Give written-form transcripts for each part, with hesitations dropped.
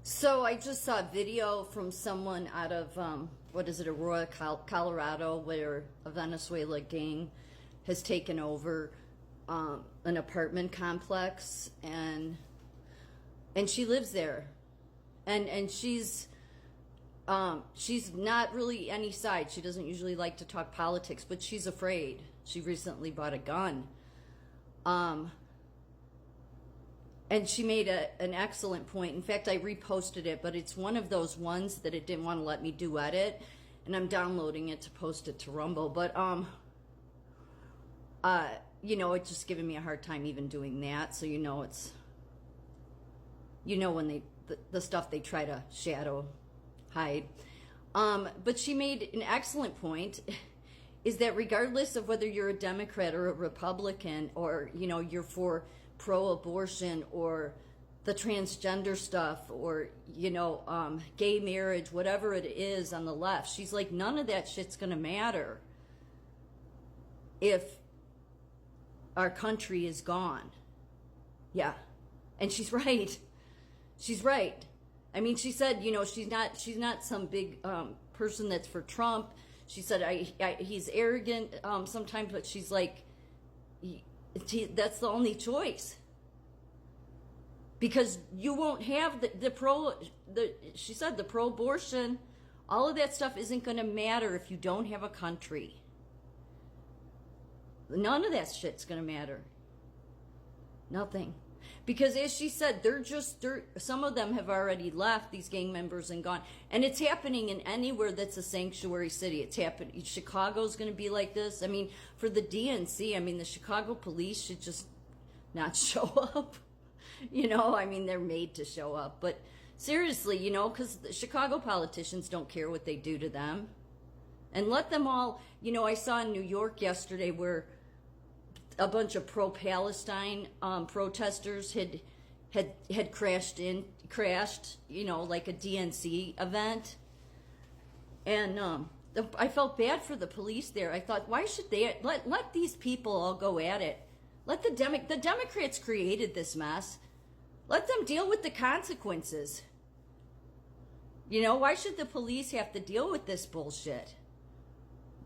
So I just saw a video from someone out of what is it, Aurora, Colorado, where a Venezuela gang has taken over an apartment complex, and she lives there, and she's not really any side. She doesn't usually like to talk politics, but she's afraid. She recently bought a gun. And she made an excellent point. In fact, I reposted it, but it's one of those ones that it didn't want to let me duet it, and I'm downloading it to post it to Rumble. But it's just giving me a hard time even doing that. So it's when the stuff they try to shadow hide. But she made an excellent point. Is that regardless of whether you're a Democrat or a Republican, or you're for pro-abortion or the transgender stuff, or gay marriage, whatever it is on the left, she's like, none of that shit's gonna matter if our country is gone. Yeah, and she's right. She's right. I mean, she said, she's not some big person that's for Trump. She said he's arrogant sometimes, but she's like, that's the only choice, because you won't have she said the pro-abortion, all of that stuff isn't going to matter if you don't have a country. None of that shit's going to matter. Nothing. Because as she said, some of them have already left, these gang members, and gone. And it's happening in anywhere that's a sanctuary city. It's happening. Chicago's going to be like this. I mean, for the DNC, the Chicago police should just not show up. They're made to show up. But seriously, because the Chicago politicians don't care what they do to them. And let them all, I saw in New York yesterday where a bunch of pro-Palestine protesters had crashed, like a DNC event. And I felt bad for the police there. I thought, why should they let these people all go at it? Let the Democrats created this mess. Let them deal with the consequences. Why should the police have to deal with this bullshit?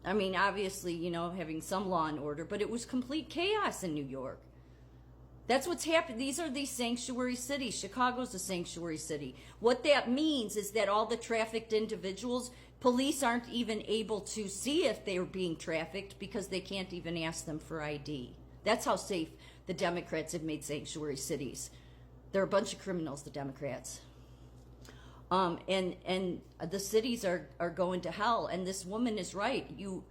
Obviously, having some law and order, but it was complete chaos in New York. That's what's happened. These are these sanctuary cities. Chicago's a sanctuary city. What that means is that all the trafficked individuals, police aren't even able to see if they're being trafficked because they can't even ask them for ID. That's how safe the Democrats have made sanctuary cities. They're a bunch of criminals, the Democrats. And the cities are going to hell. And this woman is right. You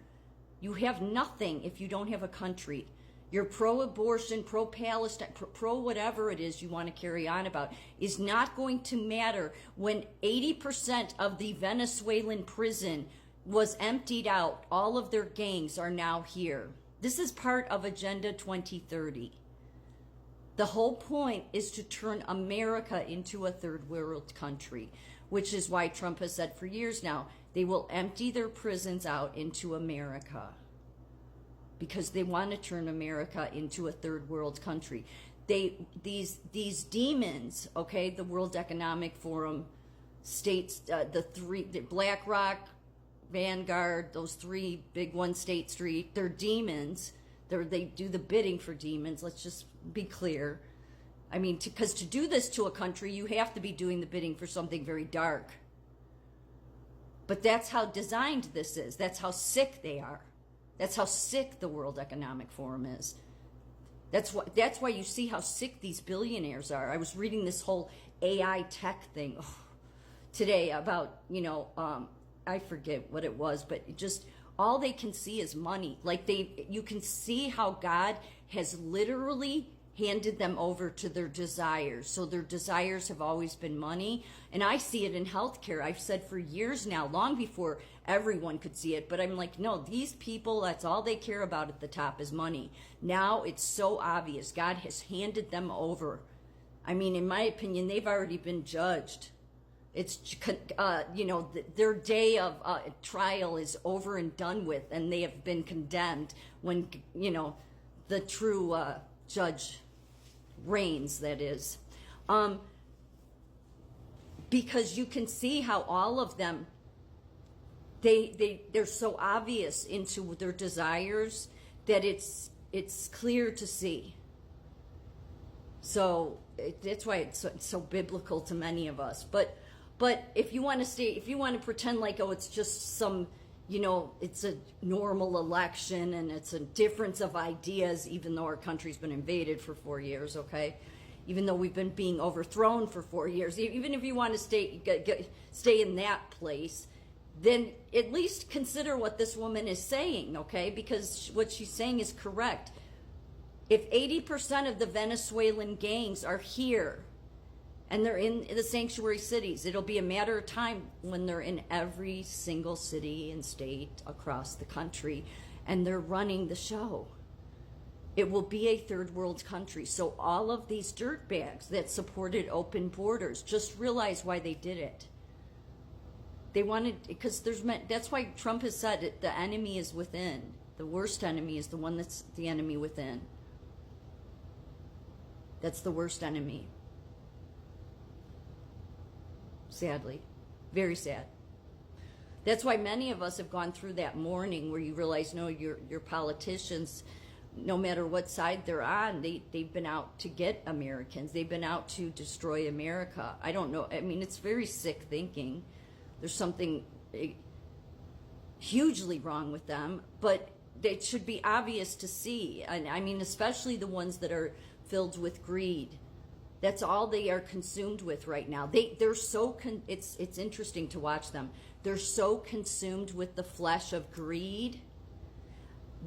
have nothing if you don't have a country. You're pro-abortion, pro-Palestine, pro whatever it is you want to carry on about is not going to matter when 80% of the Venezuelan prison was emptied out. All of their gangs are now here. This is part of Agenda 2030. The whole point is to turn America into a third world country, which is why Trump has said for years now, they will empty their prisons out into America, because they want to turn America into a third world country. These demons, okay, the World Economic Forum, states, the BlackRock, Vanguard, those three big ones, State Street, they're demons. They do the bidding for demons. Let's just be clear. Because to do this to a country, you have to be doing the bidding for something very dark. But that's how designed this is. That's how sick they are. That's how sick the World Economic Forum is. That's why you see how sick these billionaires are. I was reading this whole AI tech thing today about, I forget what it was, but just all they can see is money. You can see how God has literally handed them over to their desires. So their desires have always been money. And I see it in healthcare. I've said for years now, long before everyone could see it, but I'm like, no, these people, that's all they care about at the top is money. Now it's so obvious. God has handed them over. In my opinion, they've already been judged. It's, their day of trial is over and done with, and they have been condemned when, the true judge reigns, that is. because you can see how all of them, they're so obvious into their desires that it's clear to see. So that's why it's so biblical to many of us. But if you want to pretend like, oh, it's just some, it's a normal election and it's a difference of ideas, even though our country's been invaded for 4 years, okay? Even though we've been being overthrown for 4 years, even if you want to stay in that place, then at least consider what this woman is saying, okay? Because what she's saying is correct. If 80% of the Venezuelan gangs are here and they're in the sanctuary cities, it'll be a matter of time when they're in every single city and state across the country and they're running the show. It will be a third world country. So all of these dirtbags that supported open borders, just realize why they did it. They wanted, because that's why Trump has said it, the enemy is within. The worst enemy is the one that's the enemy within. That's the worst enemy. Sadly. Very sad. That's why many of us have gone through that mourning where you realize, no, your politicians, no matter what side they're on, they've been out to get Americans. They've been out to destroy America. I don't know. I mean, it's very sick thinking. There's something hugely wrong with them, but it should be obvious to see. And I mean, especially the ones that are filled with greed. That's all they are consumed with right now. They're so it's interesting to watch them. They're so consumed with the flesh of greed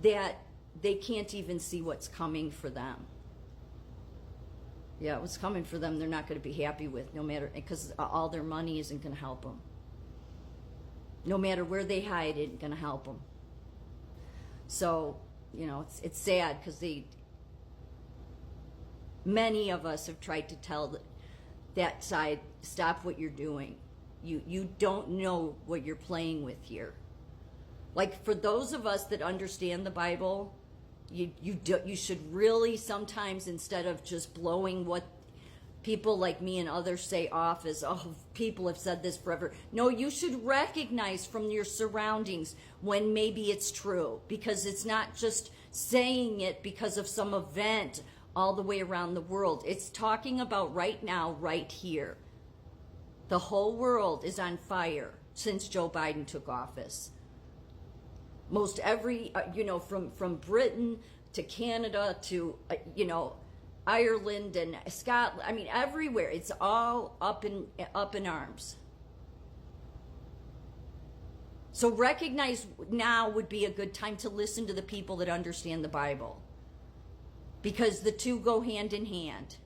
that they can't even see what's coming for them. Yeah, what's coming for them, they're not going to be happy with, no matter, because all their money isn't going to help them. No matter where they hide, it ain't going to help them. So, it's sad because many of us have tried to tell that side, stop what you're doing. You don't know what you're playing with here. Like, for those of us that understand the Bible, you should really sometimes, instead of just blowing what people like me and others say off as, oh, people have said this forever. No, you should recognize from your surroundings when maybe it's true, because it's not just saying it because of some event all the way around the world. It's talking about right now, right here. The whole world is on fire since Joe Biden took office. Most every, from Britain to Canada to, Ireland and Scotland, I mean, everywhere, it's all up in arms. So recognize now would be a good time to listen to the people that understand the Bible, because the two go hand in hand.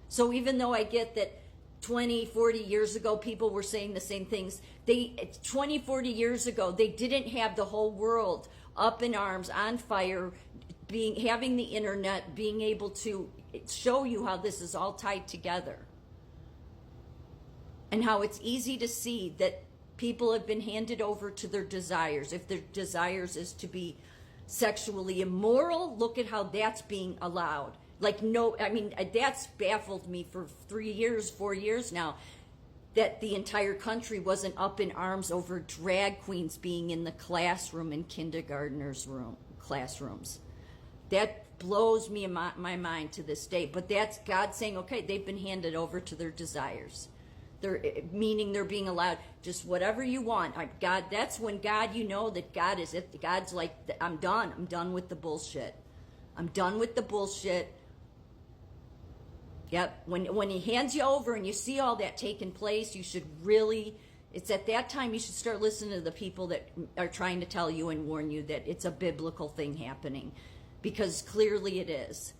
So even though I get that 20, 40 years ago, people were saying the same things, 20, 40 years ago, they didn't have the whole world up in arms, on fire, having the internet, being able to show you how this is all tied together. And how it's easy to see that people have been handed over to their desires. If their desires is to be sexually immoral, look at how that's being allowed. That's baffled me for 3 years, 4 years now, that the entire country wasn't up in arms over drag queens being in the classroom in kindergartners' classrooms. That blows me in my mind to this day. But that's God saying, okay, they've been handed over to their desires. Meaning they're being allowed just whatever you want. God, that's when God, that God is it. God's like, I'm done. I'm done with the bullshit. I'm done with the bullshit. Yep. When he hands you over and you see all that taking place, you should really, it's at that time you should start listening to the people that are trying to tell you and warn you that it's a biblical thing happening. Because clearly it is.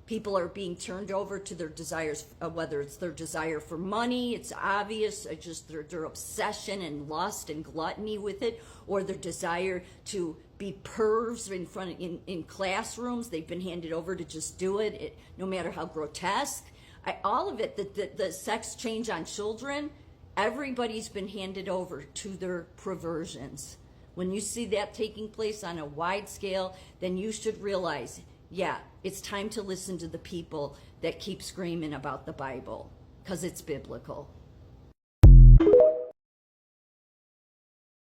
People are being turned over to their desires, whether it's their desire for money, it's obvious, just their obsession and lust and gluttony with it, or their desire to be pervs in classrooms. They've been handed over to just do it no matter how grotesque. All of it, the sex change on children, everybody's been handed over to their perversions. When you see that taking place on a wide scale, then you should realize, yeah, it's time to listen to the people that keep screaming about the Bible, because it's biblical.